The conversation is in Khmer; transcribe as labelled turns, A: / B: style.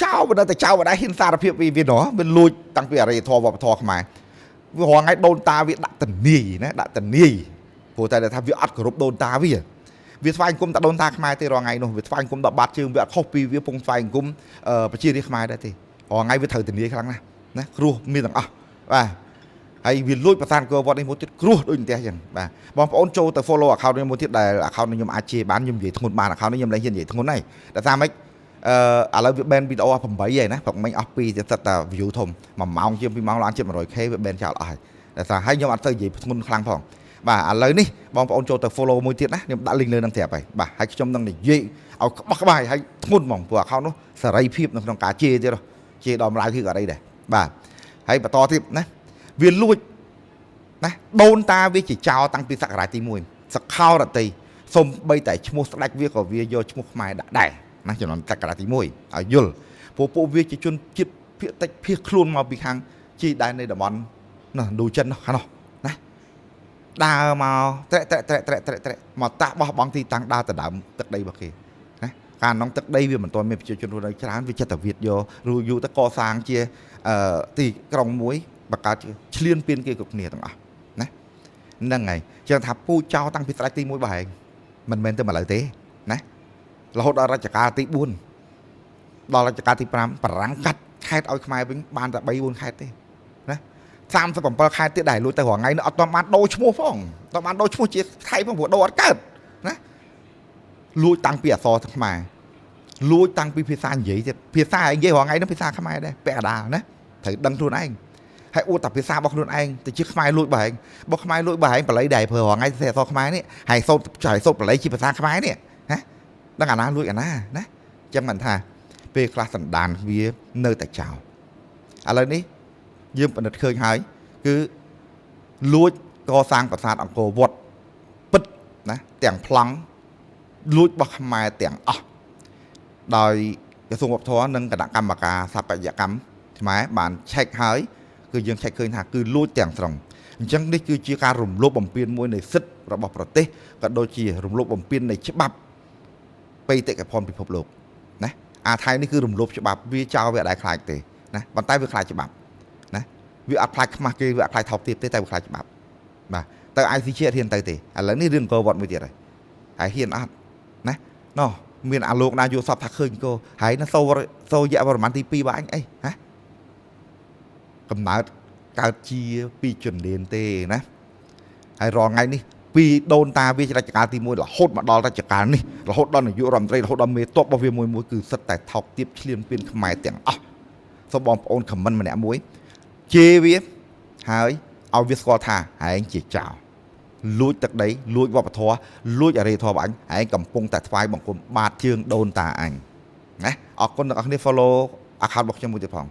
A: cháu mà tại cháu mà đã hiện ra là việc vì nó bên lui tăng việc này thò vào thò khai vì họ ngay đôn ta việc đã tận nỉ nè đã tận nỉ của tại là tham việc ắt của rụp đôn ta vì việc phai cũng đã đôn ta khai thì rồi ngày nó việc phai cũng đã bắt chương việc copy việc phong phai cũng chia đi khai đây thì họ ngay với thời tận nỉ kháng này nè rùa mi rằng và hay vì luiประธาน cơ vọt đi một chút cua đôi như thế chẳng và bóng ôn châu từ follow account này một chút đây account này nhung AC bán nhung gì thằng bàn account này nhung lấy hiện gì thằng này đã ra mấy lời việc bên video phẩm bảy vậy nè hoặc mấy copy thì thật là view thùng mà mong chưa bị mong lo ăn chết mà rồi khi bên chào lại để sao hay nhung ăn tới gì thằng khang phòng và lời ní bóng ôn châu từ follow một chút nè nhưng đã link lên đăng thẻ vậy và hay trong đăng này gì ở bắt cái bài hay thằng mỏng của account nó sẽ ray phim nó trong cá chê chứ rồi chê đòm lại thì ở đây để và hay và to thêm nè viên lui nè đôn ta với chỉ chào tăngពីសក្តារទី1សកលរតីសូមបីតែឈ្មោះស្ដេចវាក៏វាយកឈ្មោះខ្មែរដាក់ដែរណាចំណុចសក្តារទី1ឲ្យយល់ពួកវាជាជនជាតិភាគតិចភៀសខ្លួនមកពីខាងជីដែននៃតំបន់នោះដូចិននោះណាដើរមកត្រែកមកតាក់បោះបង់ទីតាំងដើរទៅដើមទឹកដីរបស់គេណាកាលក្នុងទឹកដីវាមិនទាន់មានប្រជាជនរស់នៅច្រើនវាចិត្តតែវាយករួចយូរទៅកសាងជាទីក្រុងមួយបកកើតឆ្លៀនពៀនគេគ្រប់គ្នាទាំងអស់ណាហ្នឹងហើយចឹងថាពូចោតាំងពីស្ដេចទី1បើហែងមិនមែនទៅមកឥឡូវទេណារហូតដល់រជ្ជកាលទី4ដល់រជ្ជកាលទី5បារាំងកាត់ខេត្តឲ្យខ្មែរវិញបានតែ3 4ខេត្តទេណា37ខេត្តទៀតដែរលួចទៅរងថ្ងៃនោះអត់ទាន់បានដូរឈ្មោះផងអត់បានដូរឈ្មោះជាថៃផងព្រោះដូរអត់កើតណាលួចតាំងពីអក្សរខ្មែរលួចតាំងពីភាសានិយាយទៀតភាសានិយាយរងថ្ងៃនោះភាសាខ្មែរដែរពាក់កដាលណាត្រូវដឹងខ្លួនឯងហើយអួតតែភាសារបស់ខ្លួនឯងទៅជាខ្មែរលួចបើហែងរបស់ខ្មែរលួចបើហែងបល័យដែរព្រោះរងថ្ងៃភាសាអក្សរខ្មែរនេះហើយសូត្របល័យជាភាសាខ្មែរនេះណាដឹងអាណាលួចអាណាណាចឹងមិនថាពេលខ្លះសណ្ដានវានៅតែចោលឥឡូវនេះយើងពិនិត្យឃើញហើយគឺលួចកសាងប្រាសាទអង្គរវត្តពិតណាទាំងប្លង់លួចរបស់ខ្មែរទាំងអស់ដោយក្រសួងវប្បធម៌និងគណៈកម្មការស្ថាបត្យកម្មខ្មែរបានឆែកហើយគឺយើងឆែកឃើញថាគឺលួចទាំងស្រុងអញ្ចឹងនេះគឺជាការរំលោភបំពានមួយនៃសិទ្ធិរបស់ប្រទេសក៏ដូចជារំលោភបំពាននៃច្បាប់បេតិកភណ្ឌពិភពលោកណាអាថៃនេះគឺរំលោភច្បាប់វាចោលវាអត់ដែលខ្លាចទេណាប៉ុន្តែវាខ្លាចច្បាប់ណាវាអត់ខ្លាចខ្មាស់គេវាអត់ខ្លាចថោកទាបទេតែវាខ្លាចច្បាប់បាទទៅ ICC ហ៊ានទៅទេឥឡូវនេះរឿងកោវត្តមួយទៀតហើយហ៊ានអត់ណាណោះមានអាលោកណាយកសពថាឃើញគោហើយណាសូរយៈប្រហែលទី2បាទអញអីហ៎កំណើតកើតជាពីជំនាញទេណាហើយរងថ្ងៃនេះពីដូនតាវារជ្ជកាលទី1រហូតមកដល់រជ្ជកាលនេះរហូតដល់នាយករដ្ឋមន្ត្រីរហូតដល់មេតបរបស់វាមួយគឺសិតតែថោកទាបឆ្លៀនពៀនខ្មែរទាំងអស់សូមបងប្អូនខមមិនម្នាក់មួយជេរវាហើយឲ្យវាស្គាល់ថាឯងជាចោរលួចទឹកដីលួចវប្បធម៌លួចអរិយធម៌របស់អញឯងកំពុងតែថ្វាយបង្គំបាតជើងដូនតាអញណាអរគុណអ្នកនរគ្នា follow account របស់ខ្ញុំមួយទៀតផង